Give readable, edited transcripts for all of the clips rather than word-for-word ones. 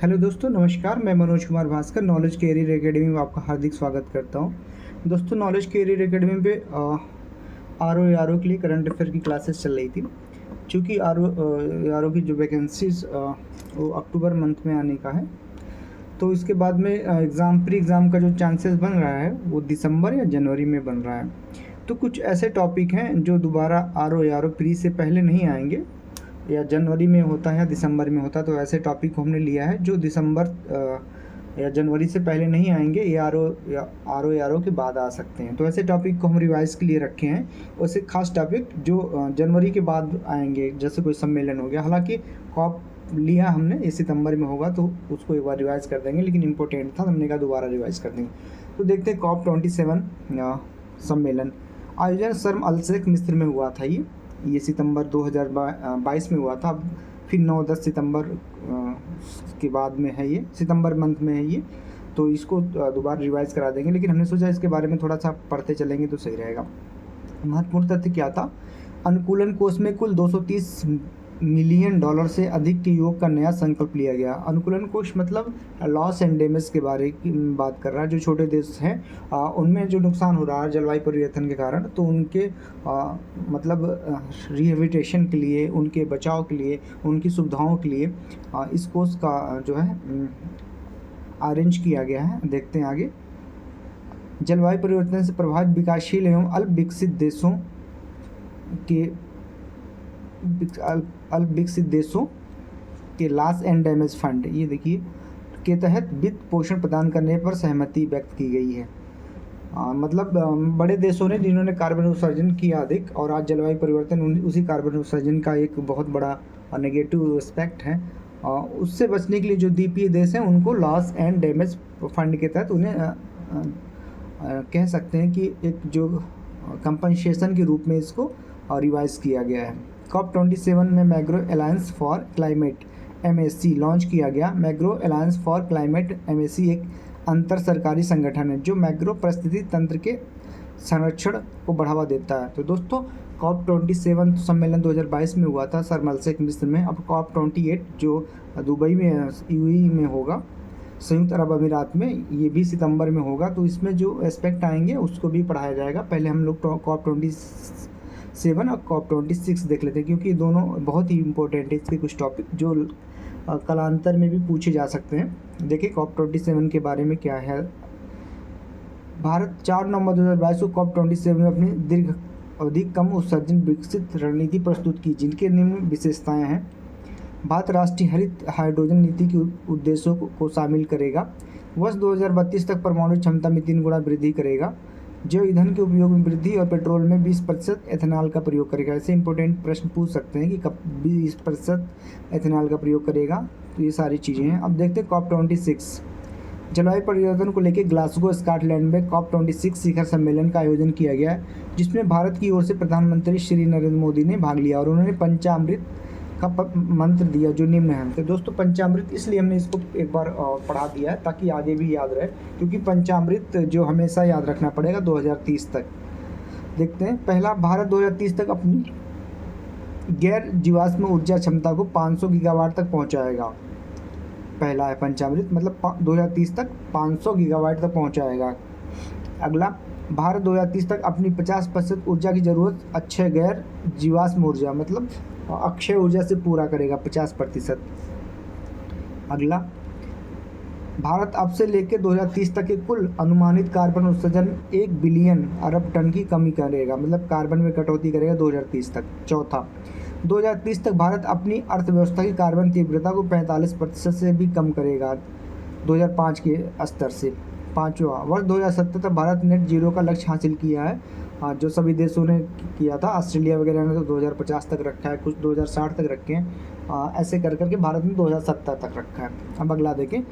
Hello दोस्तों, नमस्कार। मैं Manoj Kumar Bhaskar knowledge career academy में आपका हार्दिक स्वागत करता हूं। दोस्तों, नॉलेज कैरियर एकेडमी पे आर ओ के लिए करंट अफेयर की क्लासेस चल रही थी। चूँकि आर ओ की जो वैकेंसीज वो अक्टूबर मंथ में आने का है, तो इसके बाद में प्री एग्ज़ाम का जो चांसेस बन रहा है वो दिसंबर या जनवरी में बन रहा है। तो कुछ ऐसे टॉपिक हैं जो दोबारा आर ओ प्री से पहले नहीं आएंगे, या जनवरी में होता है या दिसंबर में होता है। तो ऐसे टॉपिक को हमने लिया है जो दिसंबर या जनवरी से पहले नहीं आएंगे, ये आर ओ के बाद आ सकते हैं। तो ऐसे टॉपिक को हम रिवाइज के लिए रखे हैं। वैसे खास टॉपिक जो जनवरी के बाद आएंगे, जैसे कोई सम्मेलन हो गया। हालांकि कॉप लिया हमने, ये सितंबर में होगा तो उसको एक बार रिवाइज कर देंगे, लेकिन इम्पोर्टेंट था, हमने कहा दोबारा रिवाइज कर देंगे। तो देखते हैं COP27 सम्मेलन आयोजन शर्म अल शेख मिस्र में हुआ था। ये सितंबर 2022 में हुआ था। फिर 9-10 सितंबर के बाद में है, ये सितंबर मंथ में है ये। तो इसको दोबारा रिवाइज करा देंगे, लेकिन हमने सोचा इसके बारे में थोड़ा सा पढ़ते चलेंगे तो सही रहेगा। महत्वपूर्ण तथ्य क्या था? अनुकूलन कोष में कुल $230 मिलियन से अधिक के योग का नया संकल्प लिया गया। अनुकूलन कोष मतलब लॉस एंड डैमेज के बारे की बात कर रहा है। जो छोटे देश हैं उनमें जो नुकसान हो रहा है जलवायु परिवर्तन के कारण, तो उनके मतलब रिहेबिलिटेशन के लिए, उनके बचाव के लिए, उनकी सुविधाओं के लिए इस कोष का जो है अरेंज किया गया है। देखते हैं आगे। जलवायु परिवर्तन से प्रभावित विकासशील एवं अल्प विकसित देशों के लॉस एंड डैमेज फंड, ये देखिए, के तहत वित्त पोषण प्रदान करने पर सहमति व्यक्त की गई है। मतलब बड़े देशों ने जिन्होंने कार्बन उत्सर्जन किया अधिक, और आज जलवायु परिवर्तन उसी कार्बन उत्सर्जन का एक बहुत बड़ा नेगेटिव एस्पेक्ट है। उससे बचने के लिए जो द्वीपीय देश हैं उनको लॉस एंड डैमेज फंड के तहत उन्हें कह सकते हैं कि एक जो कंपनसेशन के रूप में इसको रिवाइज किया गया है। COP27 में मैग्रो alliance for climate MAC launch किया गया। मैग्रो अलायंस फॉर क्लाइमेट MAC एक अंतर सरकारी संगठन है जो मैग्रो परिस्थिति तंत्र के संरक्षण को बढ़ावा देता है। तो दोस्तों, COP27 सम्मेलन 2022 में हुआ था शर्म अल शेख मिस्र में। अब COP28 जो दुबई में UAE में होगा, संयुक्त अरब अमीरात में, ये भी सितंबर में होगा। तो इसमें जो एस्पेक्ट आएंगे उसको भी पढ़ाया जाएगा। पहले हम लोग COP27 और COP26 देख लेते हैं, क्योंकि ये दोनों बहुत ही इंपॉर्टेंट है। इसके कुछ टॉपिक जो कालांतर में भी पूछे जा सकते हैं। देखिए COP27 के बारे में क्या है। भारत 4 नवंबर 2022 को COP27 में अपनी दीर्घ अवधि कम उत्सर्जन विकसित रणनीति प्रस्तुत की, जिनके निम्न विशेषताएं हैं। भारत राष्ट्रीय हरित हाइड्रोजन नीति के उद्देश्यों को शामिल करेगा। वर्ष 2032 तक परमाणु क्षमता में 3 गुना वृद्धि करेगा। जैव ईंधन के उपयोग में वृद्धि और पेट्रोल में 20% एथेनॉल का प्रयोग करेगा। ऐसे इंपॉर्टेंट प्रश्न पूछ सकते हैं कि कब 20% एथेनॉल का प्रयोग करेगा। तो ये सारी चीज़ें हैं। अब देखते हैं COP26। जलवायु परिवर्तन को लेकर ग्लासगो स्कॉटलैंड में COP26 शिखर सम्मेलन का आयोजन किया गया है, जिसमें भारत की ओर से प्रधानमंत्री श्री नरेंद्र मोदी ने भाग लिया और उन्होंने पंचामृत का मंत्र दिया जो निम्न है। तो दोस्तों, पंचामृत इसलिए हमने इसको एक बार पढ़ा दिया है ताकि आगे भी याद रहे, क्योंकि पंचामृत जो हमेशा याद रखना पड़ेगा 2030 तक। देखते हैं। पहला, भारत 2030 तक अपनी गैर जीवाश्म ऊर्जा क्षमता को 500 गीगावाट तक पहुंचाएगा। पहला है पंचामृत, मतलब 2030 तक 500 गीगावाट तक पहुंचाएगा। अगला, भारत 2030 तक अपनी 50% ऊर्जा की ज़रूरत अक्षय गैर जीवाश्म ऊर्जा, मतलब अक्षय ऊर्जा से पूरा करेगा 50%। अगला, भारत अब से लेकर 2030 तक के कुल अनुमानित कार्बन उत्सर्जन 1 बिलियन अरब टन की कमी करेगा, मतलब कार्बन में कटौती करेगा 2030 तक। चौथा, 2030 तक भारत अपनी अर्थव्यवस्था की कार्बन तीव्रता को 45% से भी कम करेगा 2005 के स्तर से। पाँचवा, वर्ष 2070 तक भारत नेट जीरो का लक्ष्य हासिल किया है, जो सभी देशों ने किया था। ऑस्ट्रेलिया वगैरह ने तो 2050 तक रखा है, कुछ 2060 तक रखे हैं। ऐसे कर करके भारत ने 2070 तक रखा है। अब अगला देखें।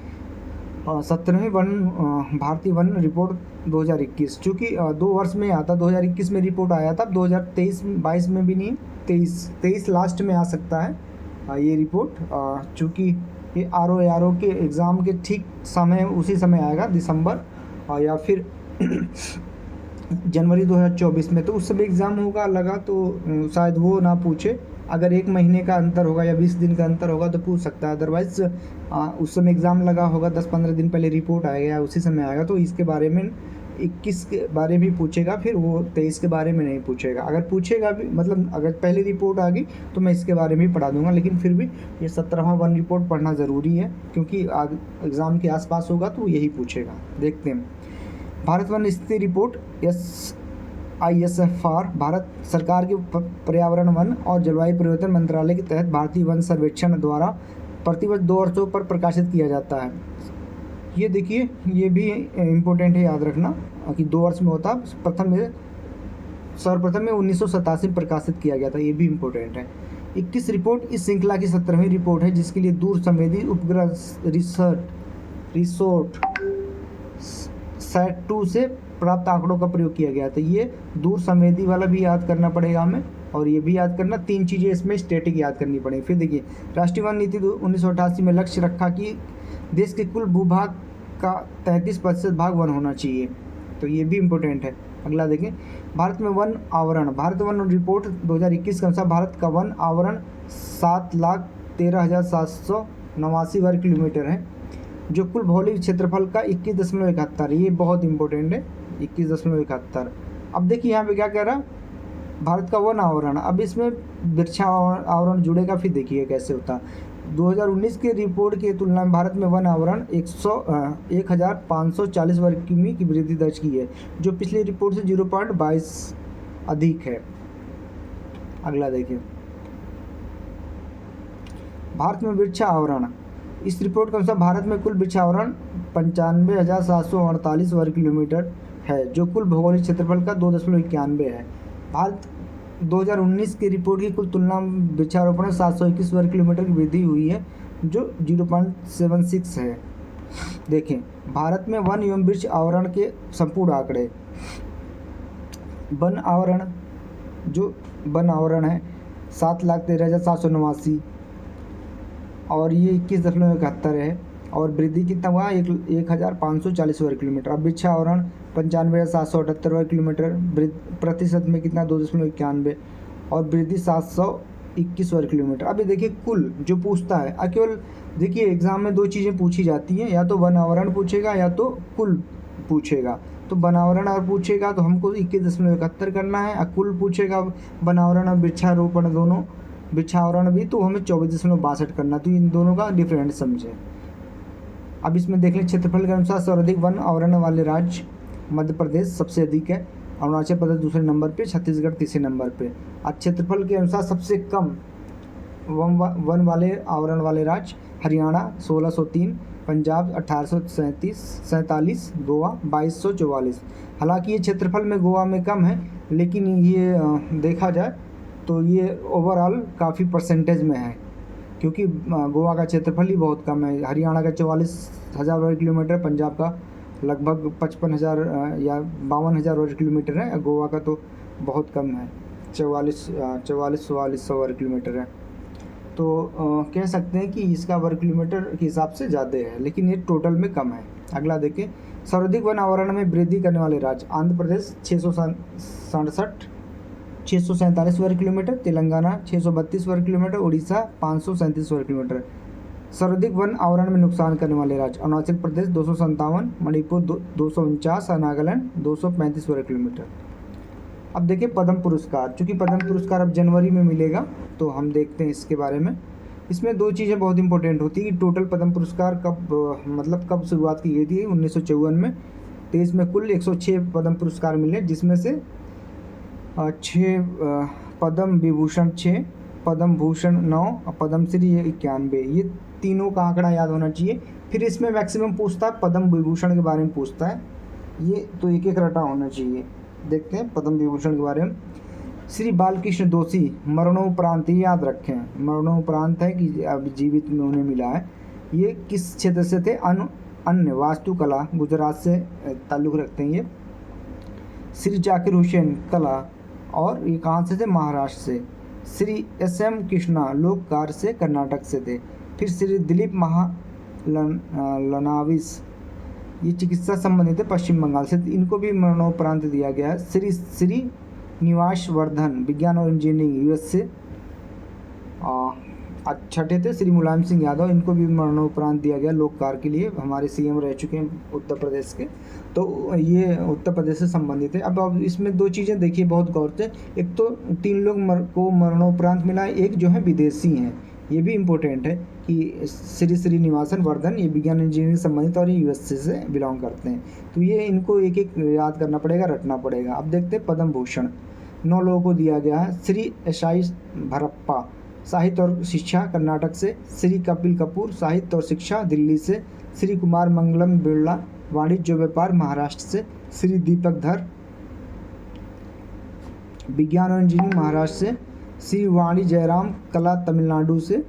17वीं भारतीय वन रिपोर्ट 2021, चूँकि 2 वर्ष में आता, 2021 में रिपोर्ट आया था। 2023-22 में भी नहीं, 23 लास्ट में आ सकता है ये रिपोर्ट, चूँकि ये आर ओ के एग्ज़ाम के ठीक समय उसी समय आएगा, दिसंबर या फिर जनवरी 2024 में। तो उस समय एग्ज़ाम होगा लगा, तो शायद वो ना पूछे, अगर 1 महीने का अंतर होगा या 20 दिन का अंतर होगा तो पूछ सकता है, अदरवाइज उस समय एग्ज़ाम लगा होगा 10-15 दिन पहले रिपोर्ट आएगा या उसी समय आएगा तो इसके बारे में 21 के बारे में पूछेगा, फिर वो 23 के बारे में नहीं पूछेगा। अगर पूछेगा भी, मतलब अगर पहली रिपोर्ट आ गई तो मैं इसके बारे में भी पढ़ा दूंगा, लेकिन फिर भी ये 17वां वन रिपोर्ट पढ़ना ज़रूरी है क्योंकि एग्ज़ाम के आसपास होगा तो यही पूछेगा। देखते हैं भारत वन स्थिति रिपोर्ट ISFR भारत सरकार के पर्यावरण, वन और जलवायु परिवर्तन मंत्रालय के तहत भारतीय वन सर्वेक्षण द्वारा प्रतिवर्ष 2 वर्षों पर प्रकाशित किया जाता है। ये देखिए, ये भी इम्पोर्टेंट है याद रखना कि 2 वर्ष में होता। सर्वप्रथम में 1987 में प्रकाशित किया गया था, ये भी इम्पोर्टेंट है। 21 रिपोर्ट इस श्रृंखला की 17वीं रिपोर्ट है जिसके लिए दूर संवेदी उपग्रह रिसोर्ट SAT-2 से प्राप्त आंकड़ों का प्रयोग किया गया था। ये दूर संवेदी वाला भी याद करना पड़ेगा हमें, और ये भी याद करना। 3 चीज़ें इसमें स्टैटिक याद करनी पड़ेगी। फिर देखिए, राष्ट्रीय वन नीति 1988 में लक्ष्य रखा कि देश के कुल भूभाग का 33% भाग वन होना चाहिए, तो ये भी इम्पोर्टेंट है। अगला देखें, भारत में वन आवरण। भारत वन रिपोर्ट 2021 के अनुसार भारत का वन आवरण 7,13,789 वर्ग किलोमीटर है, जो कुल भौगोलिक क्षेत्रफल का 21.71 है। ये बहुत इंपॉर्टेंट है, 21.71। अब देखिए यहाँ पे क्या कह रहा है, भारत का वन आवरण। अब इसमें वृक्षा आवरण जुड़ेगा, फिर देखिए कैसे होता है। 2019 के रिपोर्ट की तुलना में भारत में वन आवरण 1,540 वर्ग किमी की वृद्धि दर्ज की है, जो पिछली रिपोर्ट से 0.22 अधिक है। अगला देखिए, भारत में वृक्षा आवरण। इस रिपोर्ट के अनुसार भारत में कुल वृक्षा आवरण 95,748 वर्ग किलोमीटर है, जो कुल भौगोलिक क्षेत्रफल का 2.91 है। भारत 2019 की रिपोर्ट की कुल तुलना में वृक्षारोपण 721 वर्ग किलोमीटर की वृद्धि हुई है, जो 0.76 है। देखें, भारत में वन एवं वृक्ष आवरण के संपूर्ण आंकड़े। वन आवरण, जो वन आवरण है 7,13,789 और ये 21.71 है, और वृद्धि कितना हुआ 1,540 वर्ग किलोमीटर। अब वृक्ष आवरण 95,778 वर्ग किलोमीटर, प्रतिशत में कितना 2.91, और वृद्धि 721 वर्ग किलोमीटर। अभी देखिए, कुल जो पूछता है, केवल देखिए एग्जाम में 2 चीज़ें पूछी जाती हैं, या तो वन आवरण पूछेगा या तो कुल पूछेगा। तो वन आवरण और पूछेगा तो हमको 21.71 करना है, और कुल पूछेगा वन आवरण और वृक्षारोपण दोनों, वृक्षावरण भी, तो हमें 24.62 करना। तो इन दोनों का डिफरेंस समझें। अब इसमें देख लें, क्षेत्रफल के अनुसार सर्वाधिक वन आवरण वाले राज्य मध्य प्रदेश सबसे अधिक है, अरुणाचल प्रदेश दूसरे नंबर पे, छत्तीसगढ़ तीसरे नंबर पे। और क्षेत्रफल के अनुसार सबसे कम वन वाले आवरण वाले राज्य हरियाणा 1603, पंजाब 1847, गोवा 2244। हालांकि ये क्षेत्रफल में गोवा में कम है, लेकिन ये देखा जाए तो ये ओवरऑल काफ़ी परसेंटेज में है, क्योंकि गोवा का क्षेत्रफल ही बहुत कम है। हरियाणा का 44,000 वर्ग किलोमीटर, पंजाब का लगभग 55,000 या 52,000 वर्ग किलोमीटर है, गोवा का तो बहुत कम है, 44,000 वर्ग किलोमीटर है। तो कह सकते हैं कि इसका वर्ग किलोमीटर के हिसाब से ज़्यादा है, लेकिन ये टोटल में कम है। अगला देखें, सर्वाधिक वन आवरण में वृद्धि करने वाले राज्य। आंध्र प्रदेश 647 वर्ग किलोमीटर, तेलंगाना 632 वर्ग किलोमीटर, उड़ीसा 537 वर्ग किलोमीटर। सर्वाधिक वन आवरण में नुकसान करने वाले राज्य। अरुणाचल प्रदेश 257, मणिपुर 249 और नागालैंड 235 वर्ग किलोमीटर। अब देखिए पद्म पुरस्कार। चूँकि पद्म पुरस्कार अब जनवरी में मिलेगा, तो हम देखते हैं इसके बारे में। इसमें 2 चीज़ें बहुत इंपॉर्टेंट होती है कि टोटल पद्म पुरस्कार कब शुरुआत की गई थी 1954 में। तो इसमें कुल 106 पद्म पुरस्कार मिले, जिसमें से 6 पद्म विभूषण 6, पद्म भूषण 9 और पद्म श्री 91। ये तीनों का आंकड़ा याद होना चाहिए। फिर इसमें मैक्सिमम पूछता है पद्म विभूषण के बारे में पूछता है, ये तो एक एक रटा होना चाहिए। देखते हैं पद्म विभूषण के बारे में। श्री बालकृष्ण दोषी मरणोपरांत, ये याद रखें, मरणोपरांत है कि अब जीवित में उन्हें मिला है। ये किस क्षेत्र से थे? अन्य वास्तुकला, गुजरात से ताल्लुक़ रखते हैं ये। श्री जाकिर हुसैन कला, और ये कहाँ से थे? महाराष्ट्र से। श्री SM कृष्णा लोक कार्य से कर्नाटक से थे। फिर श्री दिलीप लनाविस, ये चिकित्सा संबंधित थे, पश्चिम बंगाल से, इनको भी मरणोपरांत दिया गया है। श्री निवास वर्धन विज्ञान और इंजीनियरिंग US से। छठे थे श्री मुलायम सिंह यादव, इनको भी मरणोपरांत दिया गया लोक कार्य के लिए, हमारे सीएम रह चुके हैं उत्तर प्रदेश के। तो ये उत्तर प्रदेश से संबंधित है। अब इसमें दो चीज़ें देखिए बहुत गौर से, एक तो 3 लोग को मरणोपरांत मिला है, एक जो है विदेशी हैं, ये भी इम्पोर्टेंट है कि श्री श्रीनिवासन वर्धन, ये विज्ञान इंजीनियरिंग संबंधित और यूएसए से बिलोंग करते हैं। तो ये इनको एक एक याद करना पड़ेगा, रटना पड़ेगा। अब देखते हैं पद्म भूषण 9 लोगों को दिया गया है। श्री एसआई भरप्पा साहित्य और शिक्षा कर्नाटक से, श्री कपिल कपूर साहित्य और शिक्षा दिल्ली से, श्री कुमार मंगलम बिरला वाणिज्य व्यापार महाराष्ट्र से, श्री दीपक धर विज्ञान और इंजीनियरिंग महाराष्ट्र से, श्री वाणी जयराम कला तमिलनाडु से,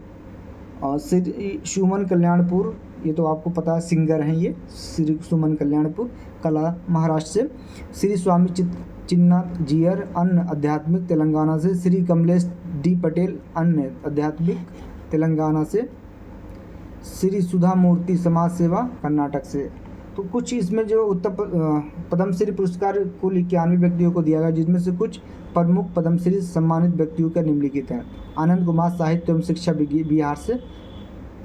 और श्री सुमन कल्याणपुर, ये तो आपको पता है सिंगर हैं ये, श्री सुमन कल्याणपुर कला महाराष्ट्र से, श्री स्वामी चिन्नाथ जियर अन्य आध्यात्मिक तेलंगाना से, श्री कमलेश डी पटेल अन्य आध्यात्मिक तेलंगाना से, श्री सुधा मूर्ति समाज सेवा कर्नाटक से। तो कुछ इसमें जो पद्मश्री पुरस्कार कुल 91 व्यक्तियों को दिया गया, जिसमें से कुछ प्रमुख पद्मश्री सम्मानित व्यक्तियों का निम्नलिखित हैं। आनंद कुमार साहित्य एवं शिक्षा बिहार से,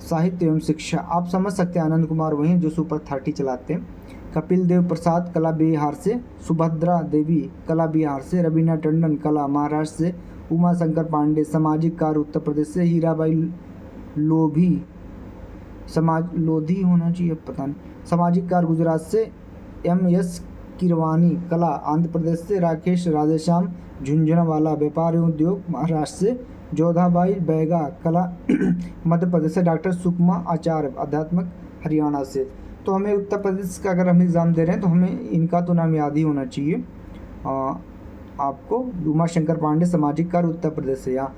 साहित्य एवं शिक्षा, आप समझ सकते हैं आनंद कुमार वही हैं जो सुपर 30 चलाते हैं। कपिल देव प्रसाद कला बिहार से, सुभद्रा देवी कला बिहार से, रवीना टंडन कला महाराष्ट्र से, उमा शंकर पांडे सामाजिक कार्य उत्तर प्रदेश से, हीराबाई लोधी होना चाहिए पता नहीं, सामाजिक कार्य गुजरात से, एम.एस. किरवानी कला आंध्र प्रदेश से, राकेश राधेश्याम झुंझुनवाला व्यापार एवं उद्योग महाराष्ट्र से, जोधाबाई बैगा कला मध्य प्रदेश से, डॉक्टर सुकमा आचार्य आध्यात्मिक हरियाणा से। तो हमें उत्तर प्रदेश का अगर हम एग्ज़ाम दे रहे हैं तो हमें इनका तो नाम याद ही होना चाहिए आपको। उमा शंकर पांडे सामाजिक कार्य उत्तर प्रदेश से, या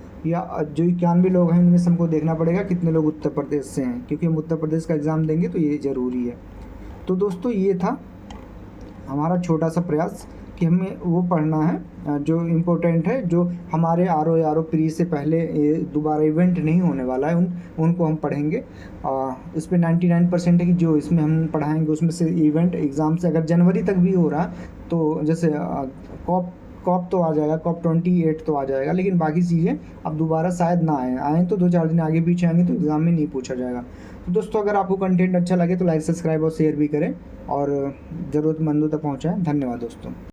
जो 91 लोग हैं उनमें से हमको देखना पड़ेगा कितने लोग उत्तर प्रदेश से हैं, क्योंकि हम उत्तर प्रदेश का एग्ज़ाम देंगे तो ये ज़रूरी है। तो दोस्तों ये था हमारा छोटा सा प्रयास कि हमें वो पढ़ना है जो इम्पोर्टेंट है, जो हमारे आर.ओ. प्री से पहले ये दोबारा इवेंट नहीं होने वाला है, उनको हम पढ़ेंगे। इस पर 99% है कि जो इसमें हम पढ़ाएंगे उसमें से इवेंट एग्ज़ाम से अगर जनवरी तक भी हो रहा तो जैसे कॉप तो आ जाएगा, कॉप 28 तो आ जाएगा, लेकिन बाकी चीज़ें अब दोबारा शायद ना आएँ तो 2-4 दिन आगे पीछे आएंगे तो एग्ज़ाम में नहीं पूछा जाएगा। तो दोस्तों अगर आपको कंटेंट अच्छा लगे तो लाइक सब्सक्राइब और शेयर भी करें और ज़रूरतमंदों तक पहुँचाएँ। धन्यवाद दोस्तों।